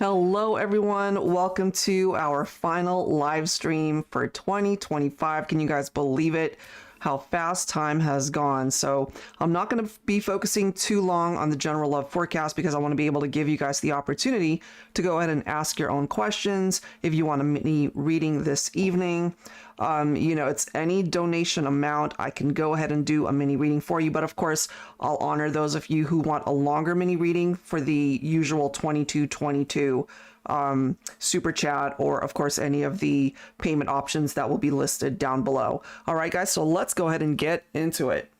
Hello everyone, welcome to our final live stream for 2025. Can you guys believe it? How fast time has gone. So I'm not going to be focusing too long on the general love forecast because I want to be able to give you guys the opportunity to go ahead and ask your own questions. If you want a mini reading this evening, it's any donation amount. I can go ahead and do a mini reading for you. But of course, I'll honor those of you who want a longer mini reading for the usual 2222 super chat, or of course any of the payment options that will be listed down below. All right, guys, so let's go ahead and get into it.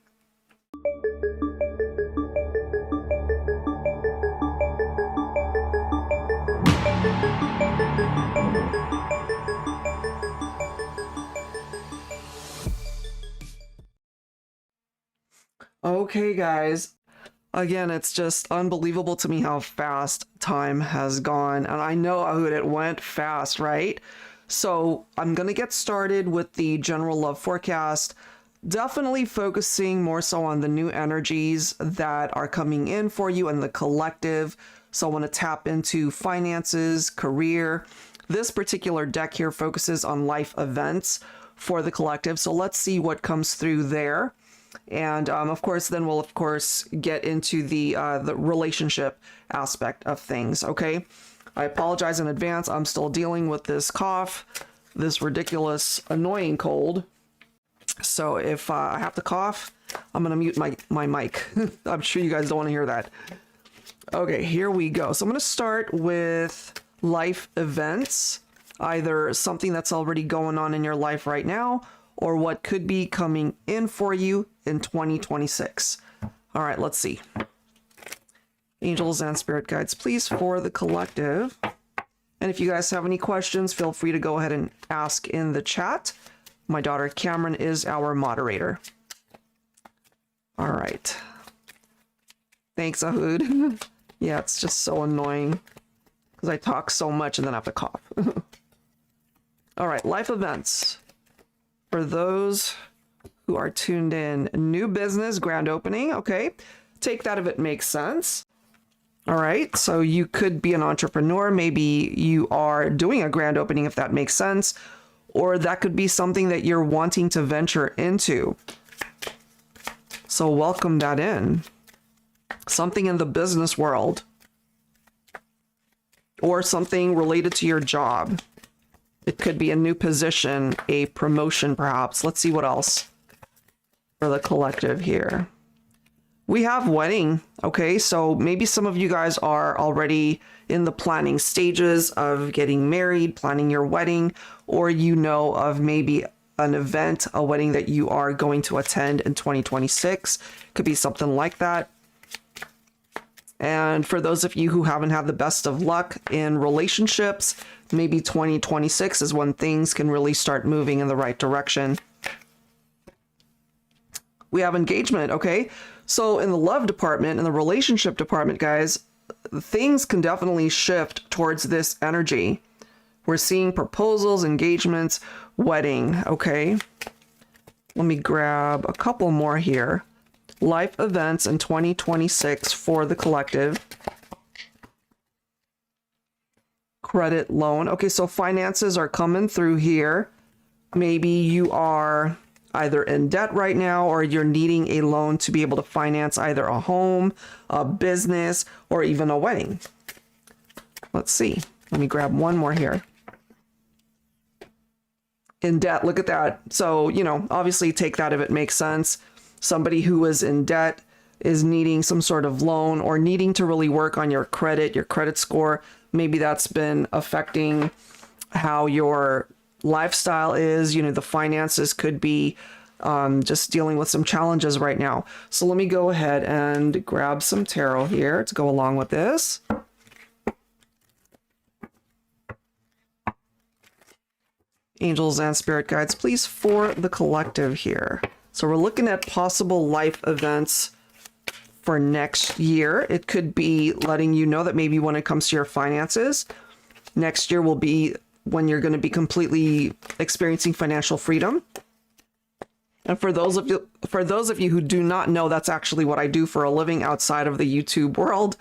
Okay, guys. Again, it's just unbelievable to me how fast time has gone. And I know it went fast, right? So I'm going to get started with the general love forecast. Definitely focusing more so on the new energies that are coming in for you and the collective. So I want to tap into finances, career. This particular deck here focuses on life events for the collective. So let's see what comes through there. And of course, then we'll of course get into the relationship aspect of things. Okay, I apologize in advance. I'm still dealing with this cough, this ridiculous, annoying cold. So if I have to cough, I'm gonna mute my mic. I'm sure you guys don't want to hear that. Okay, here we go. So I'm gonna start with life events, either something that's already going on in your life right now, or what could be coming in for you in 2026. All right, let's see. Angels and spirit guides, please, for the collective. And if you guys have any questions, feel free to go ahead and ask in the chat. My daughter Cameron is our moderator. All right. Thanks, Ahood. Yeah, it's just so annoying because I talk so much and then I have to cough. All right, life events. For those who are tuned in, new business, grand opening. Okay, take that if it makes sense. All right, so you could be an entrepreneur. Maybe you are doing a grand opening, if that makes sense. Or that could be something that you're wanting to venture into. So welcome that in. Something in the business world. Or something related to your job. It could be a new position, a promotion perhaps. Let's see what else for the collective here. We have wedding. Okay, so maybe some of you guys are already in the planning stages of getting married, planning your wedding, or you know of maybe an event, a wedding that you are going to attend in 2026. Could be something like that. And for those of you who haven't had the best of luck in relationships, maybe 2026 is when things can really start moving in the right direction. We have engagement, okay? So in the love department, in the relationship department, guys, things can definitely shift towards this energy. We're seeing proposals, engagements, wedding, okay? Let me grab a couple more here. Life events in 2026 for the collective. Credit loan. Okay, so finances are coming through here. Maybe you are either in debt right now or you're needing a loan to be able to finance either a home, a business, or even a wedding. Let's see. Let me grab one more here. In debt, look at that. So, you know, obviously take that if it makes sense. Somebody who is in debt is needing some sort of loan or needing to really work on your credit score. Maybe that's been affecting how your lifestyle is. You know, the finances could be just dealing with some challenges right now. So let me go ahead and grab some tarot here to go along with this. Angels and spirit guides, please, for the collective here. So we're looking at possible life events for next year. It could be letting you know that maybe when it comes to your finances, next year will be when you're going to be completely experiencing financial freedom. And for those of you who do not know, that's actually what I do for a living outside of the YouTube world.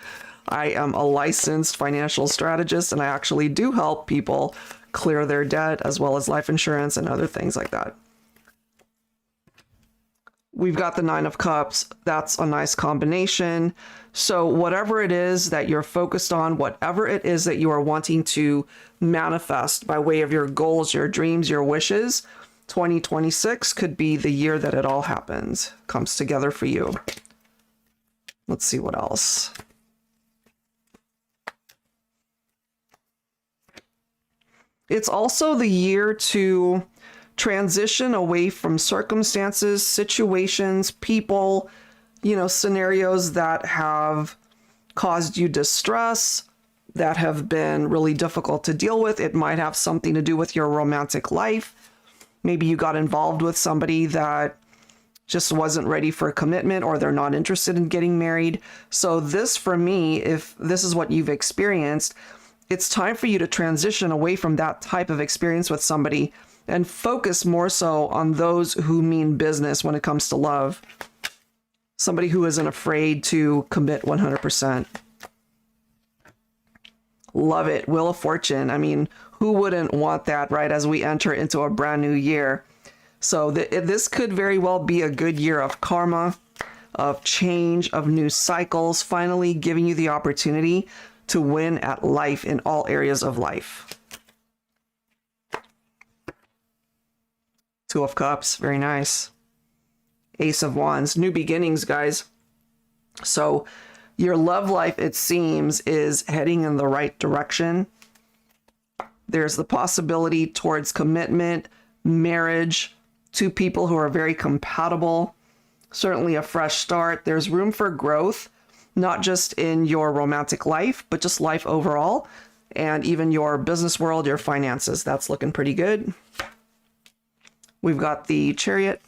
I am a licensed financial strategist, and I actually do help people clear their debt as well as life insurance and other things like that. We've got the 9 of Cups. That's a nice combination. So whatever it is that you're focused on, whatever it is that you are wanting to manifest by way of your goals, your dreams, your wishes, 2026 could be the year that it all happens, comes together for you. Let's see what else. It's also the year to transition away from circumstances, situations, people, you know, scenarios that have caused you distress, that have been really difficult to deal with. It might have something to do with your romantic life. Maybe you got involved with somebody that just wasn't ready for a commitment, or they're not interested in getting married. So this, for me, if this is what you've experienced, it's time for you to transition away from that type of experience with somebody and focus more so on those who mean business when it comes to love. Somebody who isn't afraid to commit 100%. Love it. Wheel of Fortune. I mean, who wouldn't want that, right, as we enter into a brand new year? So this could very well be a good year of karma, of change, of new cycles, finally giving you the opportunity to win at life in all areas of life. 2 of Cups. Very nice. Ace of Wands, new beginnings, guys. So your love life, it seems, is heading in the right direction. There's the possibility towards commitment, marriage, two people who are very compatible, certainly a fresh start. There's room for growth, not just in your romantic life, but just life overall, and even your business world, your finances. That's looking pretty good. We've got the Chariot.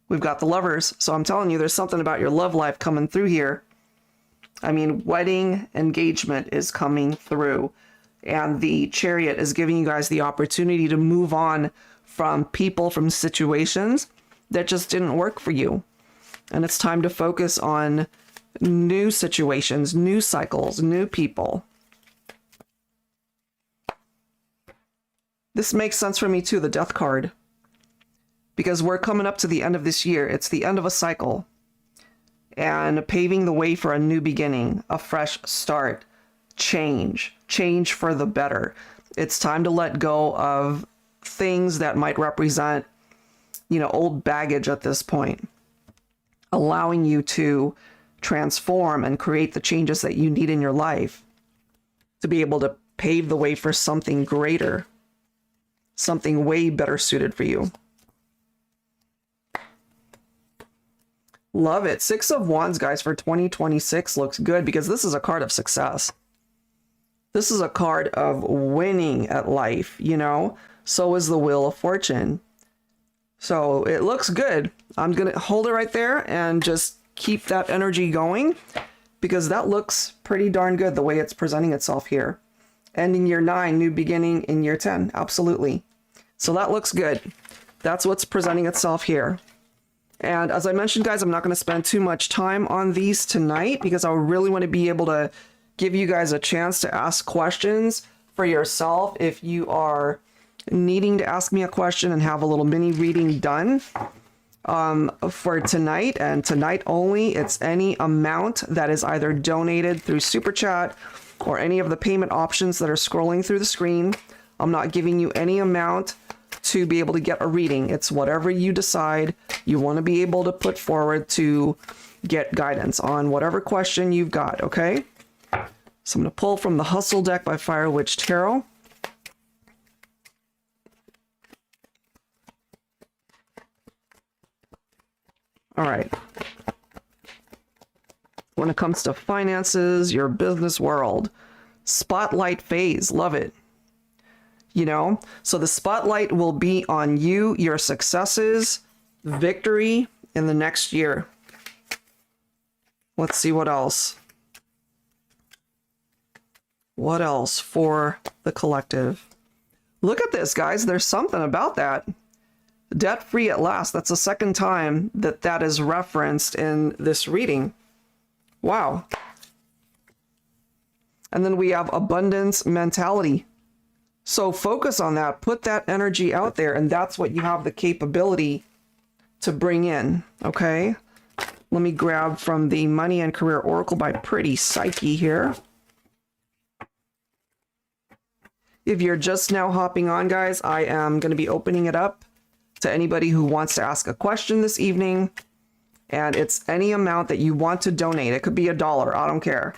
We've got the Lovers. So I'm telling you, there's something about your love life coming through here. I mean, wedding engagement is coming through. And the Chariot is giving you guys the opportunity to move on from people, from situations that just didn't work for you. And it's time to focus on new situations, new cycles, new people. This makes sense for me too, the Death card. Because we're coming up to the end of this year. It's the end of a cycle. And paving the way for a new beginning, a fresh start, change for the better. It's time to let go of things that might represent, old baggage at this point, allowing you to transform and create the changes that you need in your life to be able to pave the way for something greater, something way better suited for you. Love it. Six of Wands, guys, for 2026 looks good because this is a card of success. This is a card of winning at life, So is the Wheel of Fortune. So it looks good. I'm going to hold it right there and just keep that energy going because that looks pretty darn good the way it's presenting itself here. Ending year 9, new beginning in year 10. Absolutely. So that looks good. That's what's presenting itself here. And as I mentioned, guys, I'm not going to spend too much time on these tonight because I really want to be able to give you guys a chance to ask questions for yourself if you are needing to ask me a question and have a little mini reading done for tonight. And tonight only, it's any amount that is either donated through Super Chat or any of the payment options that are scrolling through the screen. I'm not giving you any amount to be able to get a reading. It's whatever you decide you want to be able to put forward to get guidance on whatever question you've got, okay? So I'm going to pull from the Hustle deck by Fire Witch Tarot. All right. When it comes to finances, your business world, spotlight phase, love it. So the spotlight will be on you, your successes, victory in the next year. Let's see what else. What else for the collective? Look at this, guys. There's something about that. Debt-free at last. That's the second time that is referenced in this reading. Wow. And then we have abundance mentality. So focus on that, put that energy out there, and that's what you have the capability to bring in, okay? Let me grab from the Money and Career Oracle by Pretty Psyche here. If you're just now hopping on, guys, I am going to be opening it up to anybody who wants to ask a question this evening, and it's any amount that you want to donate. It could be $1, I don't care.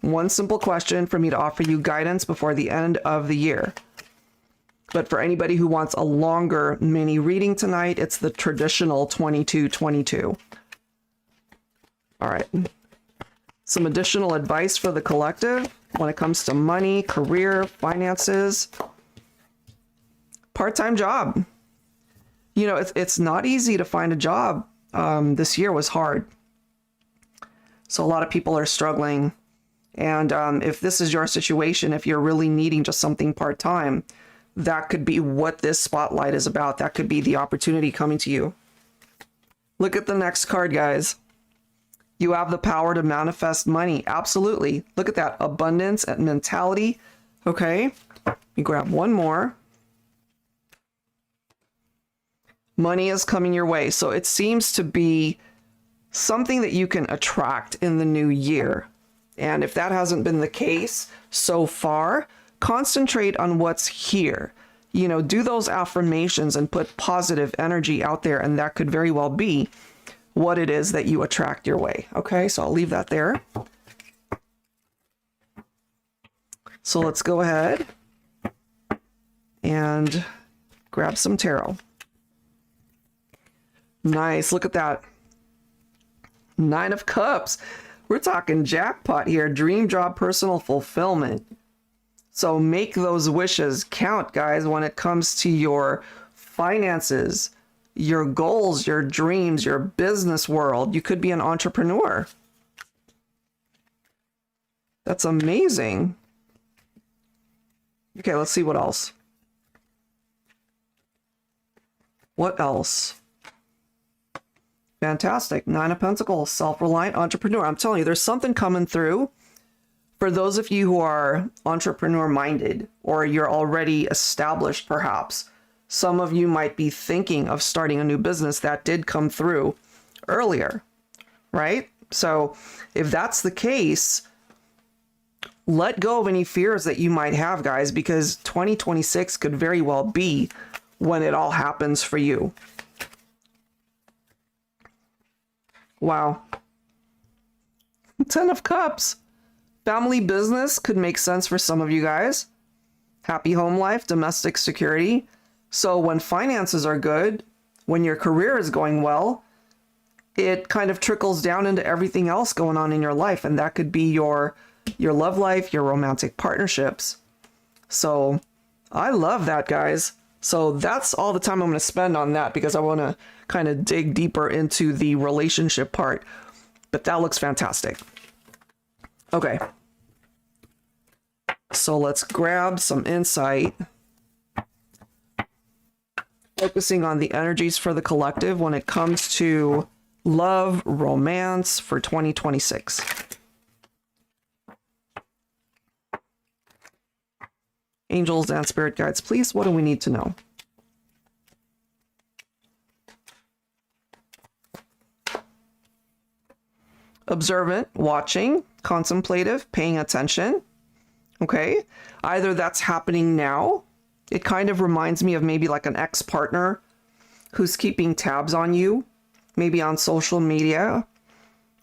One simple question for me to offer you guidance before the end of the year. But for anybody who wants a longer mini reading tonight, it's the traditional 2222. All right. Some additional advice for the collective when it comes to money, career, finances, part-time job. It's not easy to find a job. This year was hard. So a lot of people are struggling. And if this is your situation, if you're really needing just something part-time, that could be what this spotlight is about. That could be the opportunity coming to you. Look at the next card, guys. You have the power to manifest money. Absolutely. Look at that. Abundance and mentality. Okay. Let me grab one more. Money is coming your way. So it seems to be something that you can attract in the new year. And if that hasn't been the case so far, concentrate on what's here. you know, do those affirmations and put positive energy out there, and that could very well be what it is that you attract your way. Okay, so I'll leave that there. So let's go ahead and grab some tarot. Nice, look at that. 9 of Cups. We're talking jackpot here. Dream job, personal fulfillment. So make those wishes count, guys, when it comes to your finances, your goals, your dreams, your business world. You could be an entrepreneur. That's amazing. Okay, let's see what else. What else? Fantastic. 9 of Pentacles, self-reliant entrepreneur. I'm telling you, there's something coming through. For those of you who are entrepreneur-minded, or you're already established perhaps, some of you might be thinking of starting a new business. That did come through earlier, right? So if that's the case, let go of any fears that you might have, guys, because 2026 could very well be when it all happens for you. Wow. 10 of Cups. Family business could make sense for some of you guys. Happy home life, domestic security. So when finances are good, when your career is going well, it kind of trickles down into everything else going on in your life. And that could be your love life, your romantic partnerships. So I love that, guys. So that's all the time I'm going to spend on that, because I want to kind of dig deeper into the relationship part. But that looks fantastic. Okay. So let's grab some insight. Focusing on the energies for the collective when it comes to love, romance for 2026. Angels and spirit guides, please, what do we need to know? Observant, watching, contemplative, paying attention. Okay, either that's happening now. It kind of reminds me of maybe like an ex-partner who's keeping tabs on you, maybe on social media,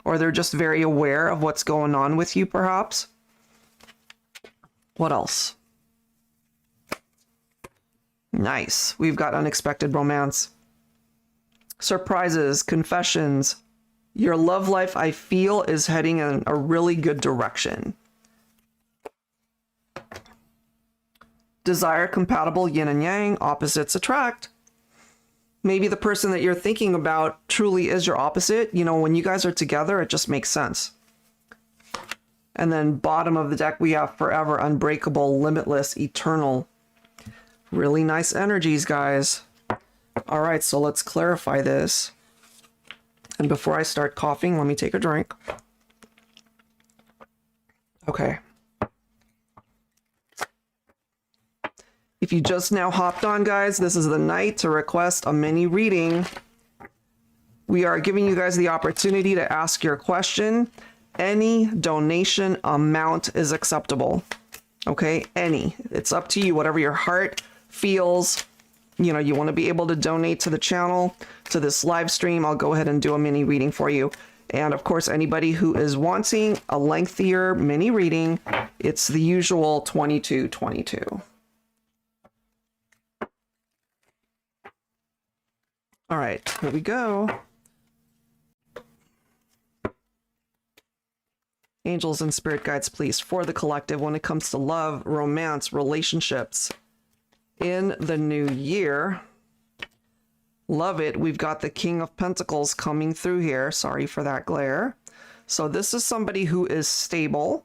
or they're just very aware of what's going on with you, perhaps. What else? Nice. We've got unexpected romance. Surprises, confessions. Your love life, I feel, is heading in a really good direction. Desire, compatible, yin and yang, opposites attract. Maybe the person that you're thinking about truly is your opposite. You know, when you guys are together, it just makes sense. And then bottom of the deck, we have forever, unbreakable, limitless, eternal. Really nice energies, guys. All right, so let's clarify this. And before I start coughing, let me take a drink. Okay. If you just now hopped on, guys, this is the night to request a mini reading. We are giving you guys the opportunity to ask your question. Any donation amount is acceptable. Okay, any. It's up to you, whatever your heart feels. You know, you want to be able to donate to the channel, to this live stream. I'll go ahead and do a mini reading for you. And of course, anybody who is wanting a lengthier mini reading, it's the usual $22.22. All right, here we go. Angels and spirit guides, please, for the collective when it comes to love, romance, relationships in the new year. Love it. We've got the King of Pentacles coming through here. Sorry for that glare. So this is somebody who is stable,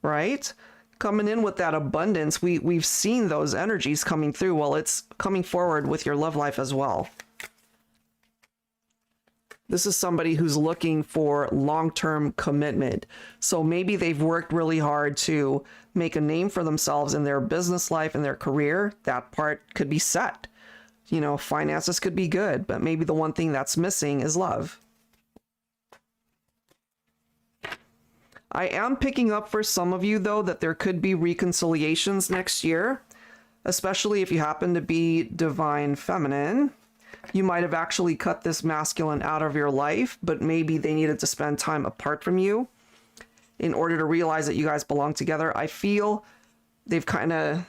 right? Coming in with that abundance. We've seen those energies coming through. Well, it's coming forward with your love life as well. This is somebody who's looking for long-term commitment. So maybe they've worked really hard to make a name for themselves in their business life and their career. That part could be set. You know, finances could be good, but maybe the one thing that's missing is love. I am picking up for some of you, though, that there could be reconciliations next year. especially if you happen to be divine feminine. You might have actually cut this masculine out of your life, but maybe they needed to spend time apart from you in order to realize that you guys belong together. I feel they've kind of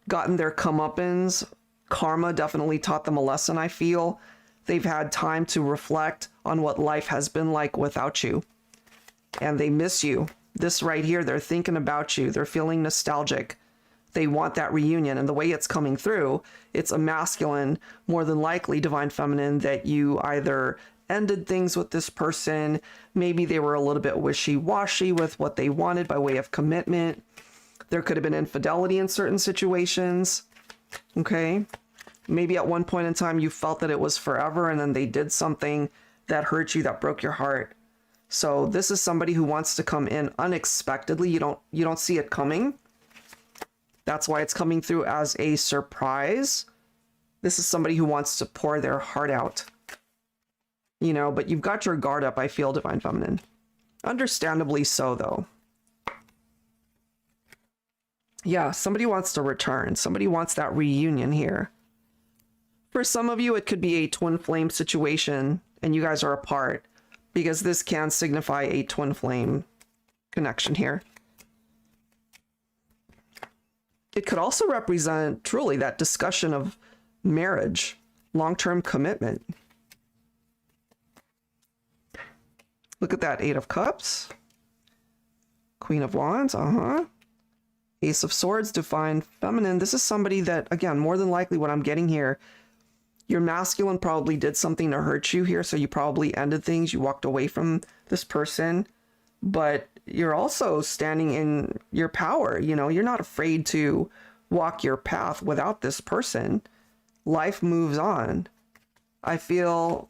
gotten their comeuppance. Karma definitely taught them a lesson, I feel. They've had time to reflect on what life has been like without you. And they miss you. This right here, they're thinking about you. They're feeling nostalgic. They want that reunion. And the way it's coming through, it's a masculine, more than likely divine feminine, that you either ended things with this person. Maybe they were a little bit wishy-washy with what they wanted by way of commitment. There could have been infidelity in certain situations. Okay. Maybe at one point in time you felt that it was forever, and then they did something that hurt you, that broke your heart. So this is somebody who wants to come in unexpectedly. You don't see it coming. That's why it's coming through as a surprise. This is somebody who wants to pour their heart out. You know, but you've got your guard up, I feel, divine feminine. Understandably so, though. Yeah, somebody wants to return. Somebody wants that reunion here. For some of you, it could be a twin flame situation and you guys are apart, because this can signify a twin flame connection here. It could also represent truly that discussion of marriage, long-term commitment. Look at that, 8 of Cups, Queen of Wands, Ace of Swords, divine feminine. This is somebody that, again, more than likely what I'm getting here, your masculine probably did something to hurt you here, so you probably ended things, you walked away from this person, but you're also standing in your power. You know, you're not afraid to walk your path without this person. Life moves on. I feel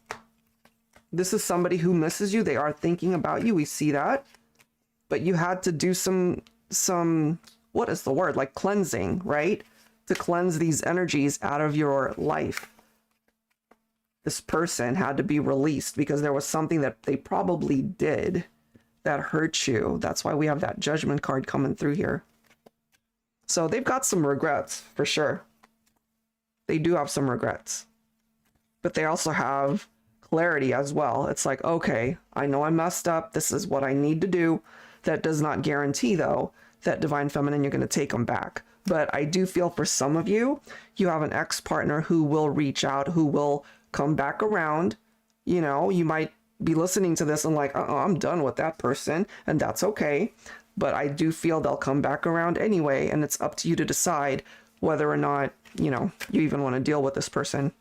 this is somebody who misses you. They are thinking about you. We see that. But you had to do some, what is the word? Like cleansing, right? To cleanse these energies out of your life. This person had to be released because there was something that they probably did that hurt you. That's why we have that Judgment card coming through here. So they've got some regrets for sure. They do have some regrets, but they also have clarity as well. It's like, okay, I know I messed up. This is what I need to do. That does not guarantee, though, that divine feminine, you're going to take them back. But I do feel for some of you, you have an ex-partner who will reach out, who will come back around. You know, you might be listening to this and like, I'm done with that person, and that's okay. But I do feel they'll come back around anyway, and it's up to you to decide whether or not, you know, you even want to deal with this person.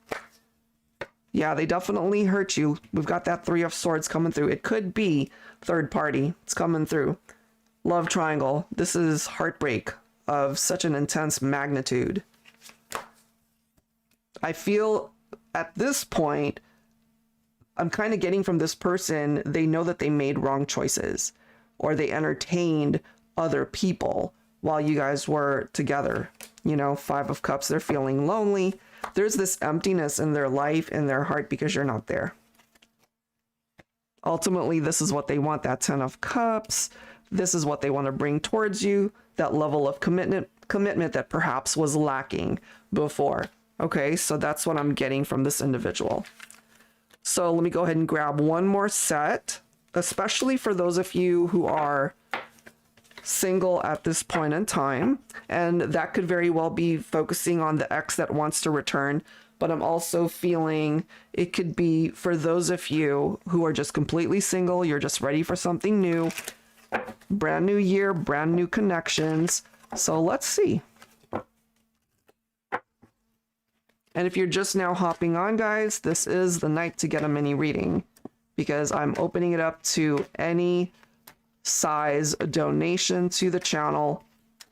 Yeah, they definitely hurt you. We've got that 3 of Swords coming through. It could be third party. It's coming through. Love triangle. This is heartbreak of such an intense magnitude. I feel at this point, I'm kind of getting from this person, they know that they made wrong choices, or they entertained other people while you guys were together. You know, 5 of Cups, they're feeling lonely. There's this emptiness in their life, in their heart, because you're not there. Ultimately, this is what they want, that 10 of Cups. This is what they want to bring towards you, that level of commitment that perhaps was lacking before. Okay, so that's what I'm getting from this individual. So let me go ahead and grab one more set, especially for those of you who are single at this point in time. And that could very well be focusing on the ex that wants to return. But I'm also feeling it could be for those of you who are just completely single. You're just ready for something new. Brand new year, brand new connections. So let's see. And if you're just now hopping on, guys, this is the night to get a mini reading, because I'm opening it up to any size donation to the channel,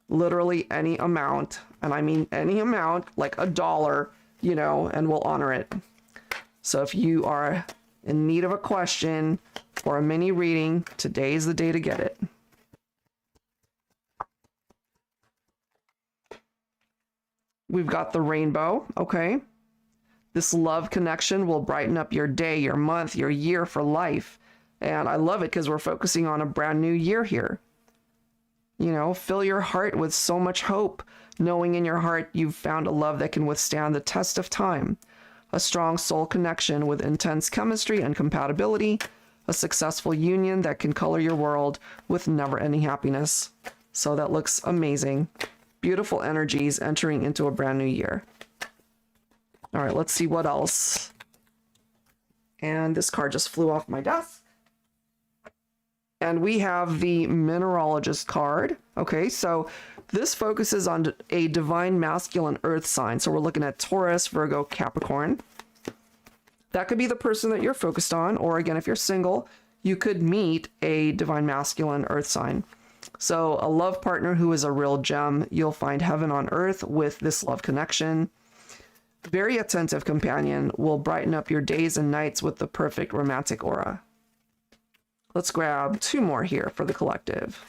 literally any amount. And I mean any amount, like $1, you know, and we'll honor it. So if you are in need of a question or a mini reading, today's the day to get it. We've got the rainbow, okay? This love connection will brighten up your day, your month, your year for life. And I love it because we're focusing on a brand new year here. You know, fill your heart with so much hope. knowing in your heart you've found a love that can withstand the test of time, a strong soul connection with intense chemistry and compatibility, a successful union that can color your world with never-ending happiness. So that looks amazing. Beautiful energies entering into a brand new year. All right, let's see what else. And this card just flew off my desk. And we have the Mineralogist card. Okay, so this focuses on a divine masculine earth sign. So we're looking at Taurus, Virgo, Capricorn. That could be the person that you're focused on. Or again, if you're single, you could meet a divine masculine earth sign. So a love partner who is a real gem. You'll find heaven on earth with this love connection. Very attentive companion will brighten up your days and nights with the perfect romantic aura. Let's grab 2 more here for the collective.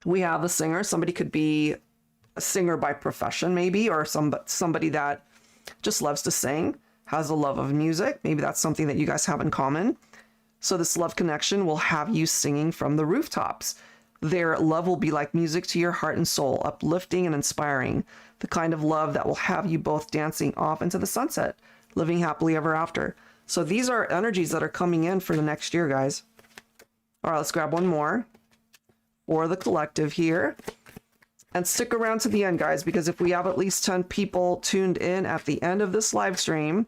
We have the singer. Somebody could be a singer by profession, maybe, or somebody that just loves to sing, has a love of music. Maybe that's something that you guys have in common. So this love connection will have you singing from the rooftops. Their love will be like music to your heart and soul, uplifting and inspiring. The kind of love that will have you both dancing off into the sunset, living happily ever after. So these are energies that are coming in for the next year, guys. All right, let's grab 1 more for the collective here. And stick around to the end, guys, because if we have at least 10 people tuned in at the end of this live stream,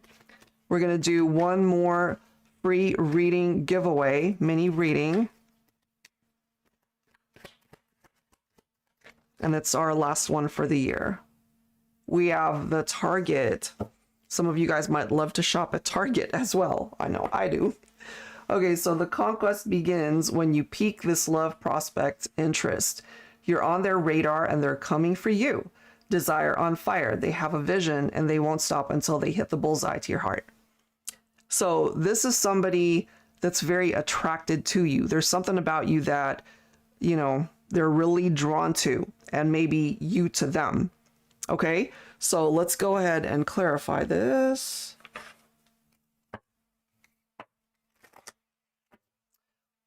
we're going to do 1 more free reading giveaway, mini reading. And it's our last one for the year. We have the Target. Some of you guys might love to shop at Target as well. I know I do. Okay, so the conquest begins when you pique this love prospect's interest. You're on their radar and they're coming for you. Desire on fire. They have a vision and they won't stop until they hit the bullseye to your heart. So this is somebody that's very attracted to you. There's something about you that, you know, they're really drawn to, and maybe you to them. Okay, so let's go ahead and clarify this.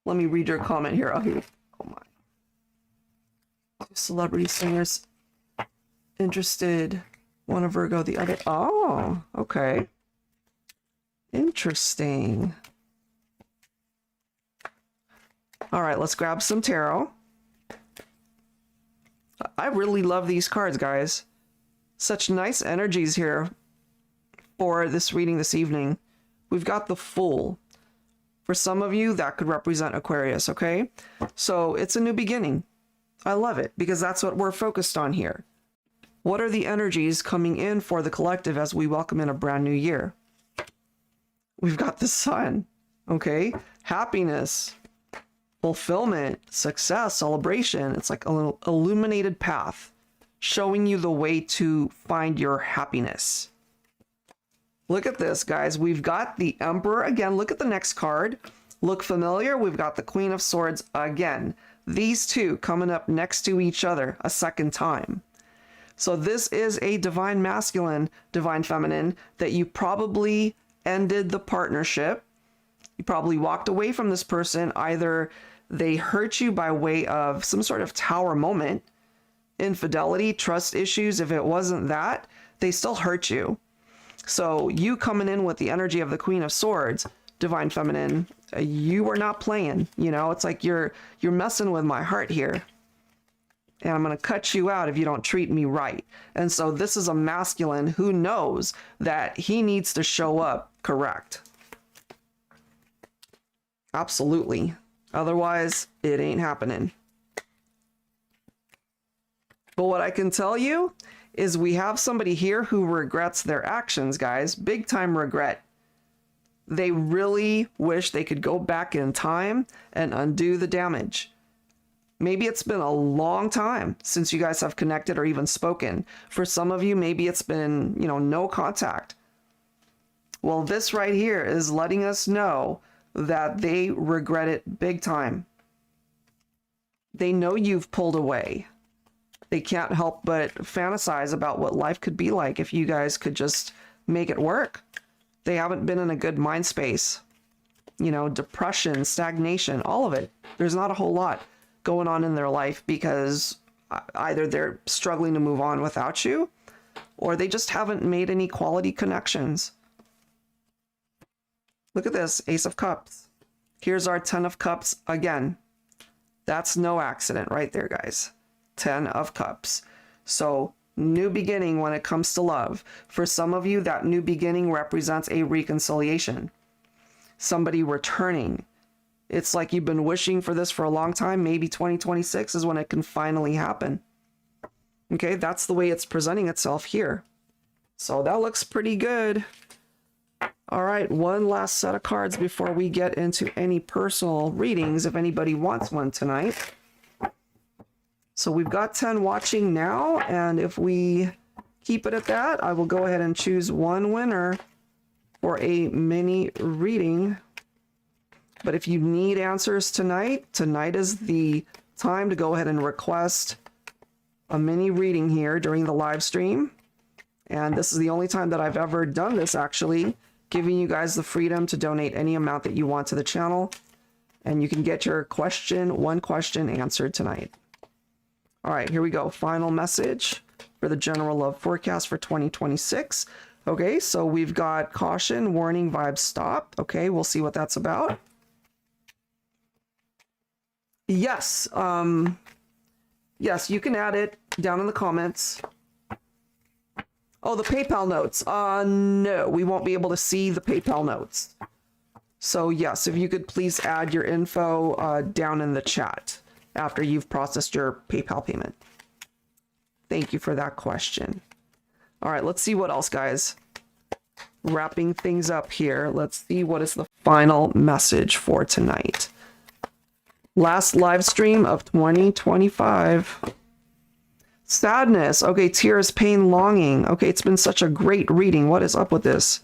Let me read your comment here. Oh my. 2 celebrity singers interested. One a Virgo, the other. Oh, okay. Interesting. All right, let's grab some tarot. I really love these cards, guys. Such nice energies here for this reading this evening. We've got the Fool. For some of you, that could represent Aquarius, okay? So it's a new beginning. I love it because that's what we're focused on here. What are the energies coming in for the collective as we welcome in a brand new year? We've got the Sun, okay? Happiness, fulfillment, success, celebration. It's like a little illuminated path showing you the way to find your happiness. Look at this, guys. We've got the Emperor again. Look at the next card. Look familiar? We've got the Queen of Swords again. These two coming up next to each other a second time. So this is a divine masculine, divine feminine that you probably ended the partnership. You probably walked away from this person. Either they hurt you by way of some sort of tower moment, infidelity, trust issues. If it wasn't that, they still hurt you. So you coming in with the energy of the Queen of Swords, divine feminine, you are not playing. You know, it's like you're messing with my heart here. And I'm going to cut you out if you don't treat me right. And so this is a masculine who knows that he needs to show up correct. Absolutely. Otherwise, it ain't happening. But what I can tell you is we have somebody here who regrets their actions, guys. Big time regret. They really wish they could go back in time and undo the damage. Maybe it's been a long time since you guys have connected or even spoken. For some of you, maybe it's been, you know, no contact. Well, this right here is letting us know that they regret it big time. They know you've pulled away. They can't help but fantasize about what life could be like if you guys could just make it work. They haven't been in a good mind space. You know, depression, stagnation, all of it. There's not a whole lot going on in their life because either they're struggling to move on without you, or they just haven't made any quality connections. Look at this, Ace of Cups. Here's our 10 of Cups again. That's no accident right there, guys. 10 of Cups. So new beginning when it comes to love. For some of you, that new beginning represents a reconciliation. Somebody returning. It's like you've been wishing for this for a long time. Maybe 2026 is when it can finally happen. Okay, that's the way it's presenting itself here. So that looks pretty good. All right, one last set of cards before we get into any personal readings, if anybody wants one tonight. So we've got 10 watching now, and if we keep it at that, I will go ahead and choose one winner for a mini reading. But if you need answers tonight, tonight is the time to go ahead and request a mini reading here during the live stream. And this is the only time that I've ever done this, actually, giving you guys the freedom to donate any amount that you want to the channel. And you can get your one question answered tonight. All right, here we go. Final message for the general love forecast for 2026. Okay, so we've got caution, warning, vibes, stop. Okay, we'll see what that's about. Yes, yes, you can add it down in the comments. Oh, the PayPal notes. No, we won't be able to see the PayPal notes. So yes, if you could please add your info down in the chat after you've processed your PayPal payment. Thank you for that question. All right, let's see what else, guys. Wrapping things up here. Let's see what is the final message for tonight. Last live stream of 2025. Sadness. Okay, tears, pain, longing. Okay, it's been such a great reading. What is up with this?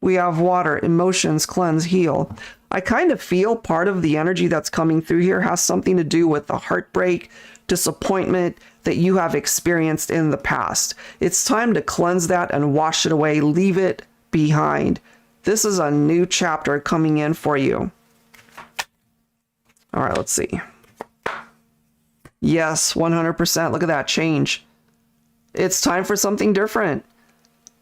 We have water, emotions, cleanse, heal. I kind of feel part of the energy that's coming through here has something to do with the heartbreak, disappointment that you have experienced in the past. It's time to cleanse that and wash it away. Leave it behind. This is a new chapter coming in for you. All right, let's see. Yes, 100%. Look at that change. It's time for something different,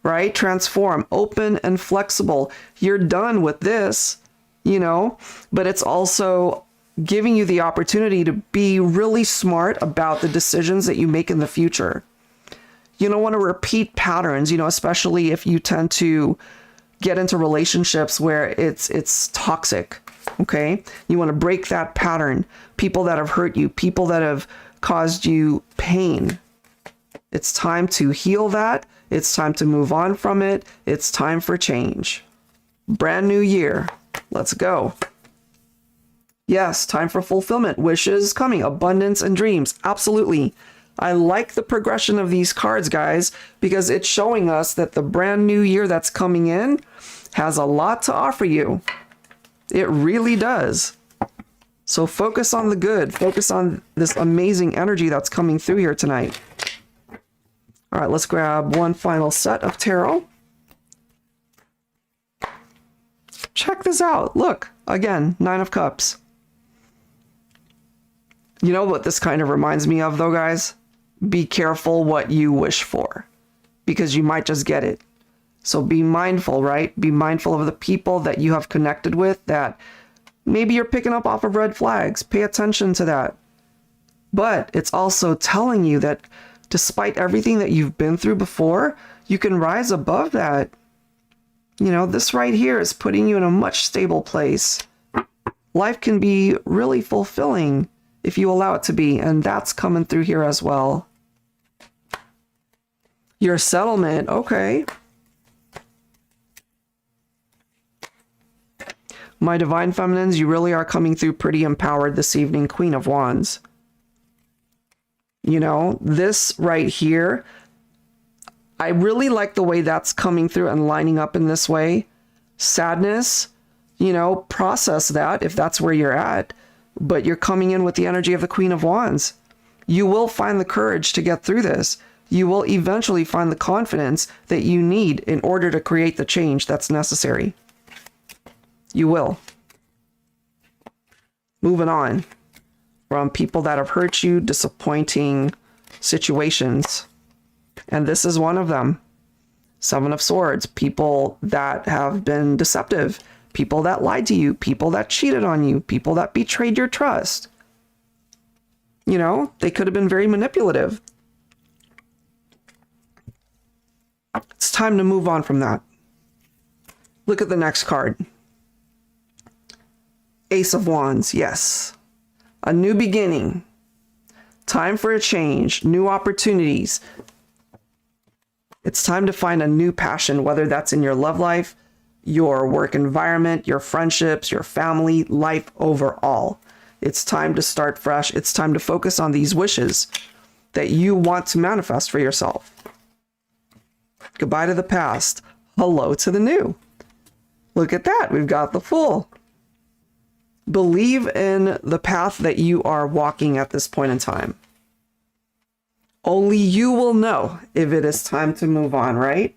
right? Transform, open and flexible. You're done with this, you know, but it's also giving you the opportunity to be really smart about the decisions that you make in the future. You don't want to repeat patterns, you know, especially if you tend to get into relationships where it's toxic. Okay, you want to break that pattern. People that have hurt you, people that have caused you pain. It's time to heal that. It's time to move on from it. It's time for change. Brand new year. Let's go. Yes, time for fulfillment. Wishes coming. Abundance and dreams. Absolutely. I like the progression of these cards, guys, because it's showing us that the brand new year that's coming in has a lot to offer you. It really does. So focus on the good. Focus on this amazing energy that's coming through here tonight. All right, let's grab one final set of tarot. Check this out. Look, again, 9 of Cups. You know what this kind of reminds me of, though, guys? Be careful what you wish for, because you might just get it. So be mindful, right? Be mindful of the people that you have connected with that maybe you're picking up off of red flags. Pay attention to that. But it's also telling you that despite everything that you've been through before, you can rise above that. You know, this right here is putting you in a much stable place. Life can be really fulfilling if you allow it to be, and that's coming through here as well. Your settlement, okay. My divine feminines, you really are coming through pretty empowered this evening, Queen of Wands. You know, this right here, I really like the way that's coming through and lining up in this way. Sadness, you know, process that if that's where you're at, but you're coming in with the energy of the Queen of Wands. You will find the courage to get through this. You will eventually find the confidence that you need in order to create the change that's necessary. You will. Moving on. from people that have hurt you, disappointing situations. And this is one of them. Seven of Swords, people that have been deceptive, people that lied to you, people that cheated on you, people that betrayed your trust. You know, they could have been very manipulative. It's time to move on from that. Look at the next card. Ace of Wands, yes. A new beginning. Time for a change, new opportunities. It's time to find a new passion, whether that's in your love life, your work environment, your friendships, your family, life overall. It's time to start fresh. It's time to focus on these wishes that you want to manifest for yourself. Goodbye to the past. Hello to the new. Look at that. We've got the Fool. Believe in the path that you are walking at this point in time. Only you will know if it is time to move on, right?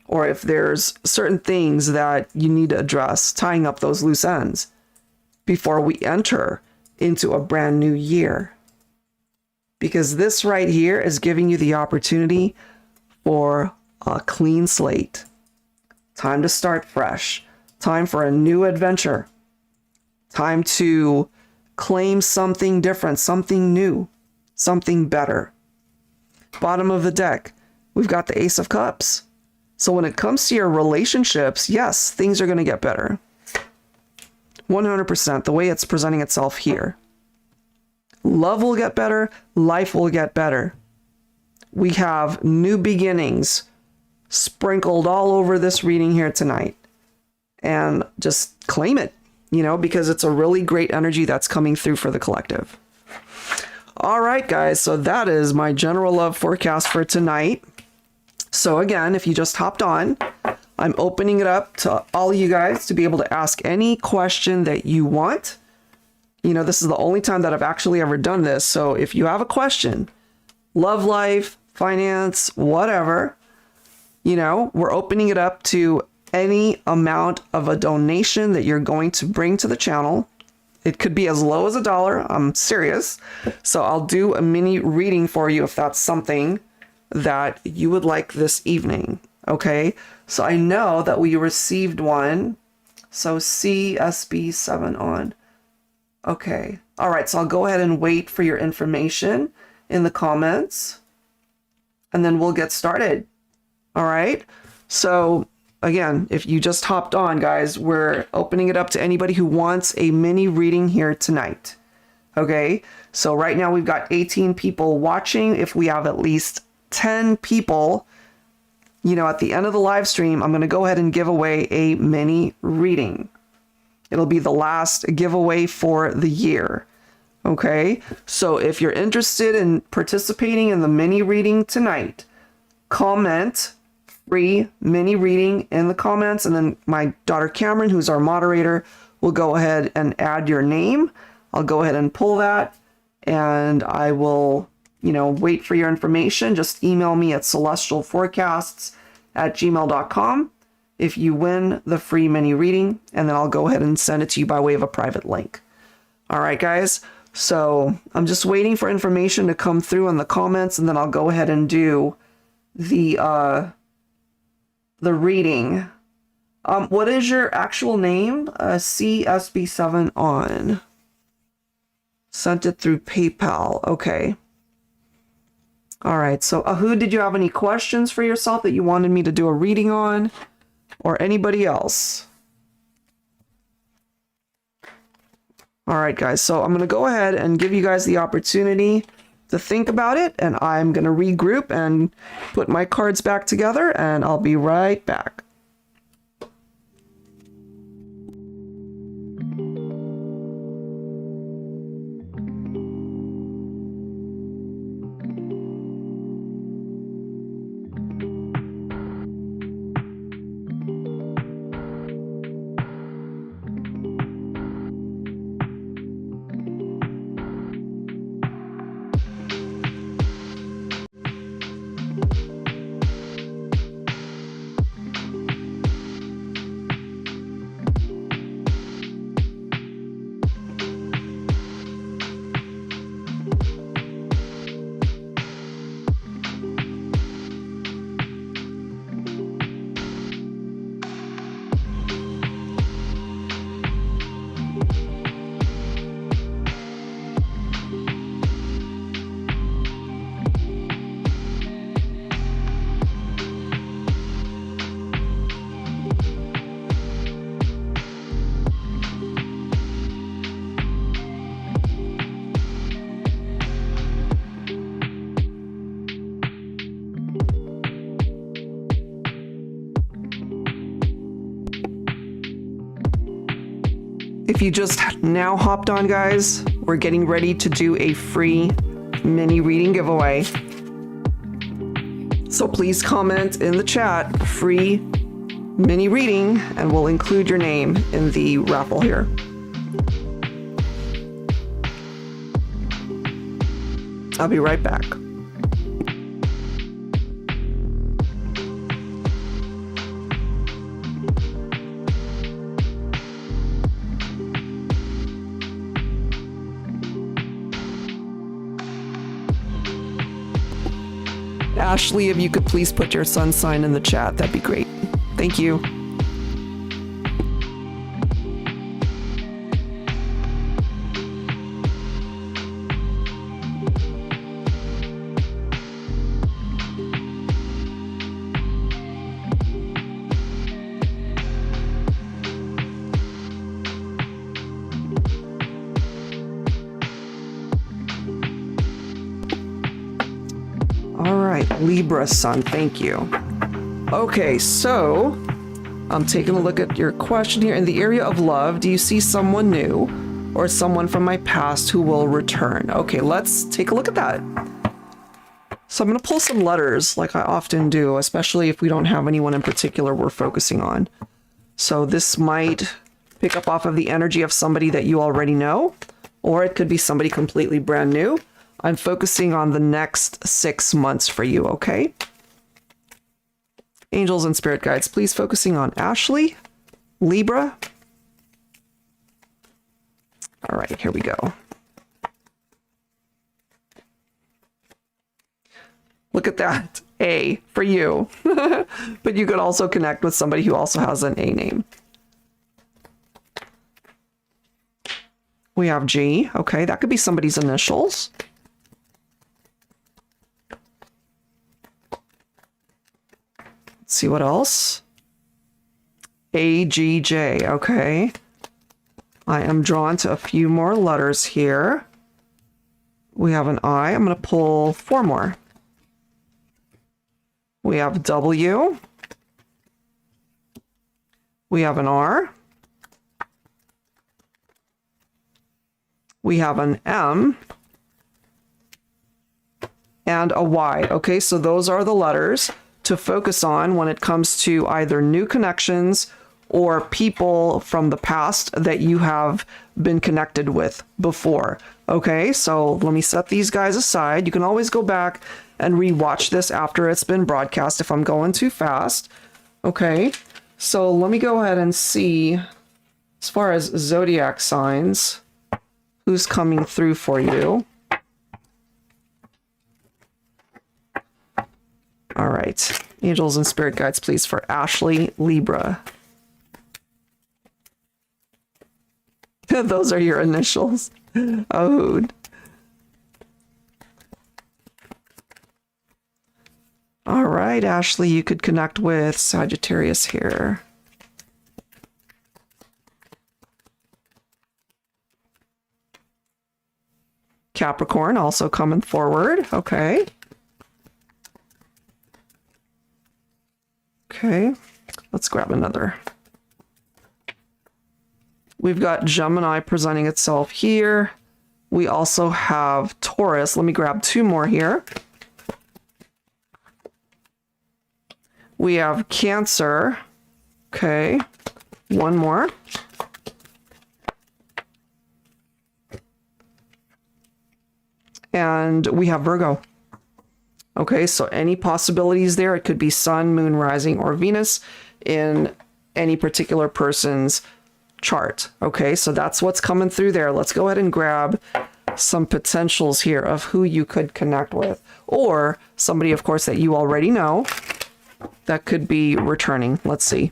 Or if there's certain things that you need to address, tying up those loose ends before we enter into a brand new year. Because this right here is giving you the opportunity for a clean slate. Time to start fresh. Time for a new adventure. Time to claim something different, something new, something better. Bottom of the deck, we've got the Ace of Cups. So when it comes to your relationships, yes, things are going to get better. 100%, the way it's presenting itself here. Love will get better. Life will get better. We have new beginnings sprinkled all over this reading here tonight. And just claim it, you know, because it's a really great energy that's coming through for the collective. All right, guys, so that is my general love forecast for tonight. So again, if you just hopped on, I'm opening it up to all of you guys to be able to ask any question that you want. You know, this is the only time that I've actually ever done this. So if you have a question, love life, finance, whatever, you know, we're opening it up to any amount of a donation that you're going to bring to the channel. It could be as low as $1. I'm serious. So I'll do a mini reading for you if that's something that you would like this evening. Okay. So I know that we received one. So CSB7 on. Okay. All right. So I'll go ahead and wait for your information in the comments and then we'll get started. All right. So again, if you just hopped on, guys, we're opening it up to anybody who wants a mini reading here tonight. Okay, so right now we've got 18 people watching. If we have at least 10 people, you know, at the end of the live stream, I'm going to go ahead and give away a mini reading. It'll be the last giveaway for the year. Okay, so if you're interested in participating in the mini reading tonight, comment free mini reading in the comments, and then my daughter Cameron, who's our moderator, will go ahead and add your name. I'll go ahead and pull that, and I will, you know, wait for your information. Just email me at celestialforecasts@gmail.com if you win the free mini reading, and then I'll go ahead and send it to you by way of a private link. All right, guys. So I'm just waiting for information to come through in the comments, and then I'll go ahead and do the reading. What is your actual name? CSB7 on. Sent it through PayPal. Okay. All right. So Ahud, did you have any questions for yourself that you wanted me to do a reading on? Or anybody else? All right, guys. So I'm going to go ahead and give you guys the opportunity to think about it, and I'm going to regroup and put my cards back together, and I'll be right back. If you just now hopped on, guys, we're getting ready to do a free mini reading giveaway. So please comment in the chat, free mini reading, and we'll include your name in the raffle here. I'll be right back. Ashley, if you could please put your sun sign in the chat, that'd be great. Thank you. Libra sun, thank you. Okay, so I'm taking a look at your question here. In the area of love, do you see someone new or someone from my past who will return? Okay, let's take a look at that. So I'm going to pull some letters like I often do, especially if we don't have anyone in particular we're focusing on. So this might pick up off of the energy of somebody that you already know, or it could be somebody completely brand new. I'm focusing on the next 6 months for you, okay? Angels and spirit guides, please focusing on Ashley, Libra. All right, here we go. Look at that, A for you. But you could also connect with somebody who also has an A name. We have G, okay, that could be somebody's initials. Let's see what else. AGJ, okay. I am drawn to a few more letters here. We have an I. I'm going to pull 4 more. We have W. We have an R. We have an M. And a Y. Okay, so those are the letters to focus on when it comes to either new connections or people from the past that you have been connected with before. Okay, so let me set these guys aside. You can always go back and rewatch this after it's been broadcast if I'm going too fast. Okay, so let me go ahead and see, as far as zodiac signs, who's coming through for you. All right, angels and spirit guides, please, for Ashley, Libra. Those are your initials. Oh. All right, Ashley, you could connect with Sagittarius here. Capricorn also coming forward. Okay. Okay, let's grab another. We've got Gemini presenting itself here. We also have Taurus. Let me grab 2 more here. We have Cancer. Okay, 1 more. And we have Virgo. Okay, so any possibilities there? It could be Sun, Moon, Rising, or Venus in any particular person's chart. Okay, so that's what's coming through there. Let's go ahead and grab some potentials here of who you could connect with. Or somebody, of course, that you already know that could be returning. Let's see.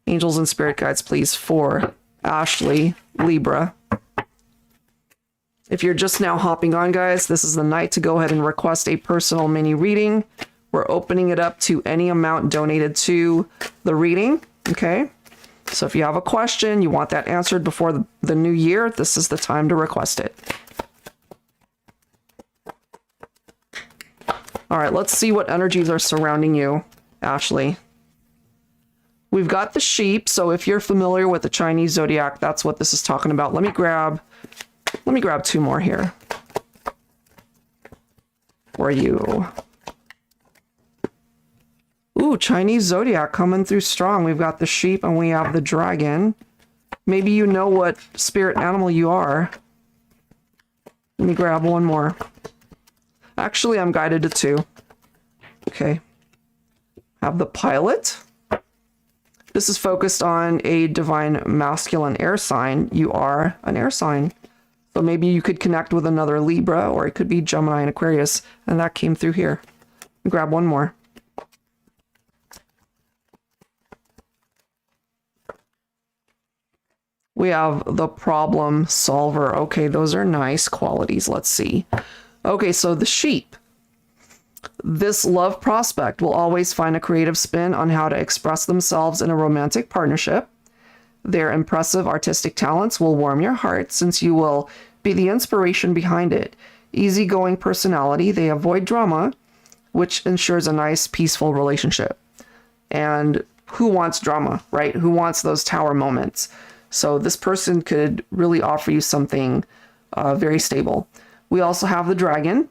Angels and spirit guides, please, for Ashley, Libra. If you're just now hopping on, guys, this is the night to go ahead and request a personal mini reading. We're opening it up to any amount donated to the reading, okay? So if you have a question, you want that answered before the new year, this is the time to request it. All right, let's see what energies are surrounding you, Ashley. We've got the sheep. So if you're familiar with the Chinese zodiac, that's what this is talking about. Let me grab 2 more here. For you. Ooh, Chinese zodiac coming through strong. We've got the sheep and we have the dragon. Maybe you know what spirit animal you are. Let me grab 1 more. Actually, I'm guided to 2. Okay. Have the pilot. This is focused on a divine masculine air sign. You are an air sign. So maybe you could connect with another Libra, or it could be Gemini and Aquarius. And that came through here. Grab 1 more. We have the problem solver. Okay, those are nice qualities. Let's see. Okay, so the sheep. This love prospect will always find a creative spin on how to express themselves in a romantic partnership. Their impressive artistic talents will warm your heart since you will be the inspiration behind it. Easygoing personality, they avoid drama, which ensures a nice, peaceful relationship. And who wants drama, right? Who wants those tower moments? So this person could really offer you something very stable. We also have the dragon.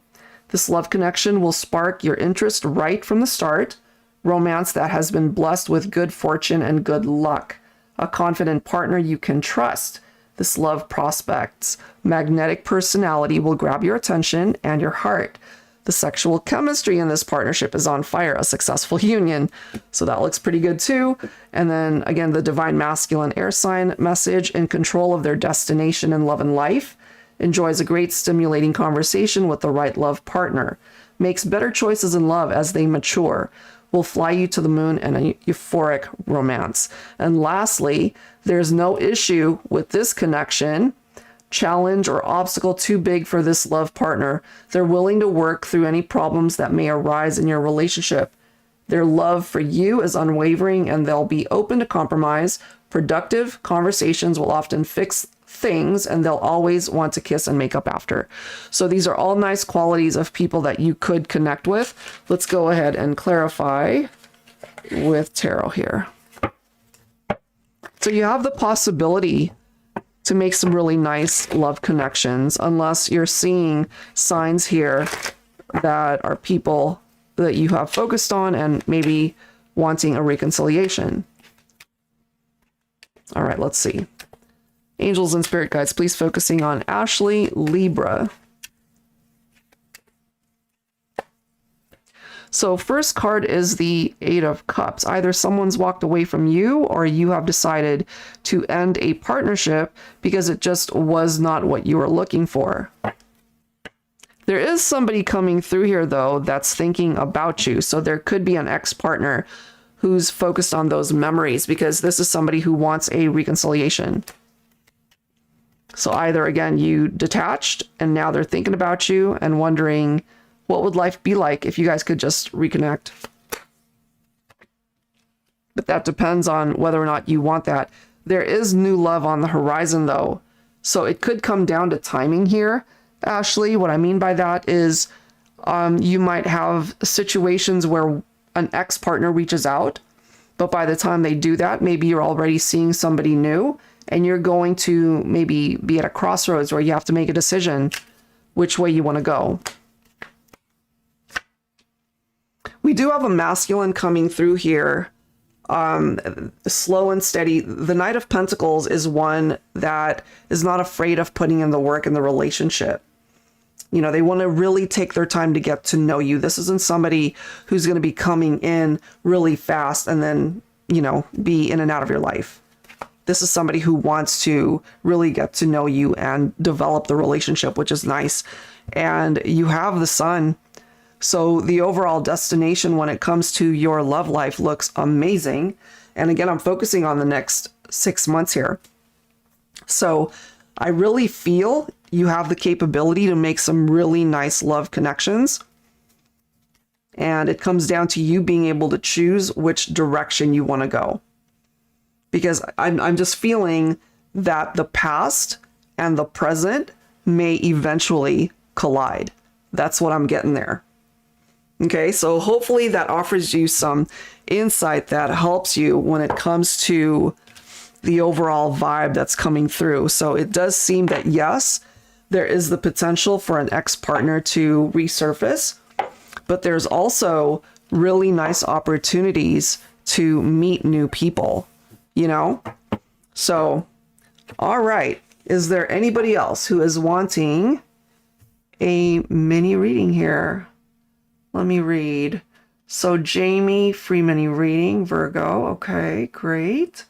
This love connection will spark your interest right from the start. Romance that has been blessed with good fortune and good luck. A confident partner you can trust. This love prospect's magnetic personality will grab your attention and your heart. The sexual chemistry in this partnership is on fire, a successful union. So that looks pretty good too. And then again, the divine masculine air sign message, in control of their destination in love and life, enjoys a great stimulating conversation with the right love partner, makes better choices in love as they mature, will fly you to the moon in a euphoric romance. And lastly, there's no issue with this connection, challenge or obstacle too big for this love partner. They're willing to work through any problems that may arise in your relationship. Their love for you is unwavering and they'll be open to compromise. Productive conversations will often fix things and they'll always want to kiss and make up after. So these are all nice qualities of people that you could connect with. Let's go ahead and clarify with tarot here. So you have the possibility to make some really nice love connections, unless you're seeing signs here that are people that you have focused on and maybe wanting a reconciliation. All right, let's see. Angels and spirit guides, please focusing on Ashley, Libra. So first card is the 8 of Cups. Either someone's walked away from you or you have decided to end a partnership because it just was not what you were looking for. There is somebody coming through here, though, that's thinking about you. So there could be an ex-partner who's focused on those memories because this is somebody who wants a reconciliation. So either, again, you detached and now they're thinking about you and wondering, what would life be like if you guys could just reconnect? But that depends on whether or not you want that. There is new love on the horizon, though. So it could come down to timing here, Ashley. What I mean by that is you might have situations where an ex-partner reaches out, but by the time they do that, maybe you're already seeing somebody new and you're going to maybe be at a crossroads where you have to make a decision which way you want to go. We do have a masculine coming through here, slow and steady. The Knight of Pentacles is one that is not afraid of putting in the work in the relationship. You know, they want to really take their time to get to know you. This isn't somebody who's going to be coming in really fast and then, you know, be in and out of your life. This is somebody who wants to really get to know you and develop the relationship, which is nice. And you have the Sun. So the overall destination when it comes to your love life looks amazing. And again, I'm focusing on the next 6 months here. So I really feel you have the capability to make some really nice love connections. And it comes down to you being able to choose which direction you want to go. Because I'm just feeling that the past and the present may eventually collide. That's what I'm getting there. Okay, so hopefully that offers you some insight that helps you when it comes to the overall vibe that's coming through. So it does seem that yes, there is the potential for an ex-partner to resurface, but there's also really nice opportunities to meet new people, you know? So, all right. Is there anybody else who is wanting a mini reading here? Let me read. So Jamie, free mini reading, Virgo. Okay, great.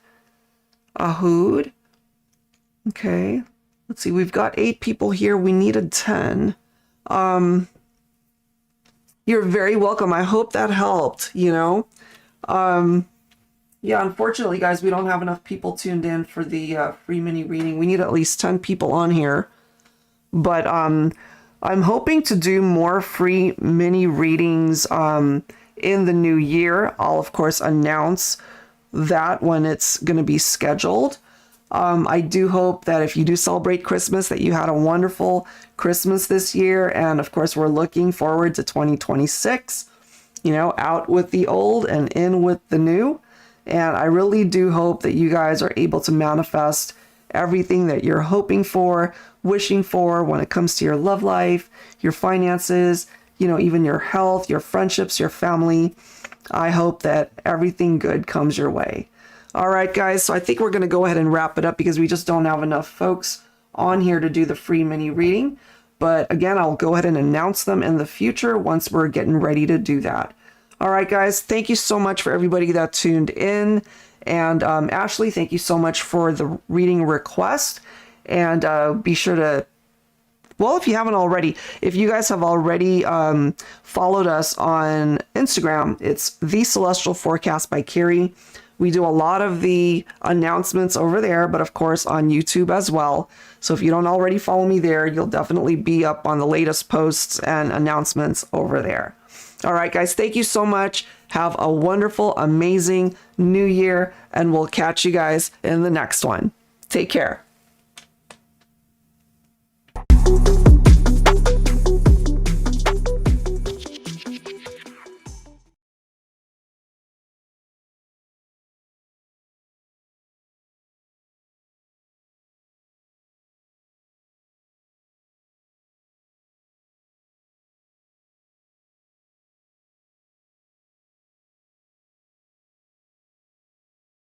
Ahood. Okay. Let's see. We've got 8 people here. We needed 10. You're very welcome. I hope that helped, you know. Yeah, unfortunately, guys, we don't have enough people tuned in for the free mini reading. We need at least 10 people on here. But I'm hoping to do more free mini readings in the new year. I'll, of course, announce that when it's going to be scheduled. I do hope that if you do celebrate Christmas, that you had a wonderful Christmas this year. And, of course, we're looking forward to 2026, you know, out with the old and in with the new. And I really do hope that you guys are able to manifest everything that you're hoping for, wishing for when it comes to your love life, your finances, you know, even your health, your friendships, your family. I hope that everything good comes your way. All right, guys. So I think we're going to go ahead and wrap it up because we just don't have enough folks on here to do the free mini reading. But again, I'll go ahead and announce them in the future once we're getting ready to do that. All right, guys, thank you so much for everybody that tuned in. And Ashley, thank you so much for the reading request. And be sure to, well, if you haven't already, if you guys have already followed us on Instagram, it's The Celestial Forecast by Carrie. We do a lot of the announcements over there, but of course on YouTube as well. So if you don't already follow me there, you'll definitely be up on the latest posts and announcements over there. All right, guys, thank you so much. Have a wonderful, amazing new year, and we'll catch you guys in the next one. Take care.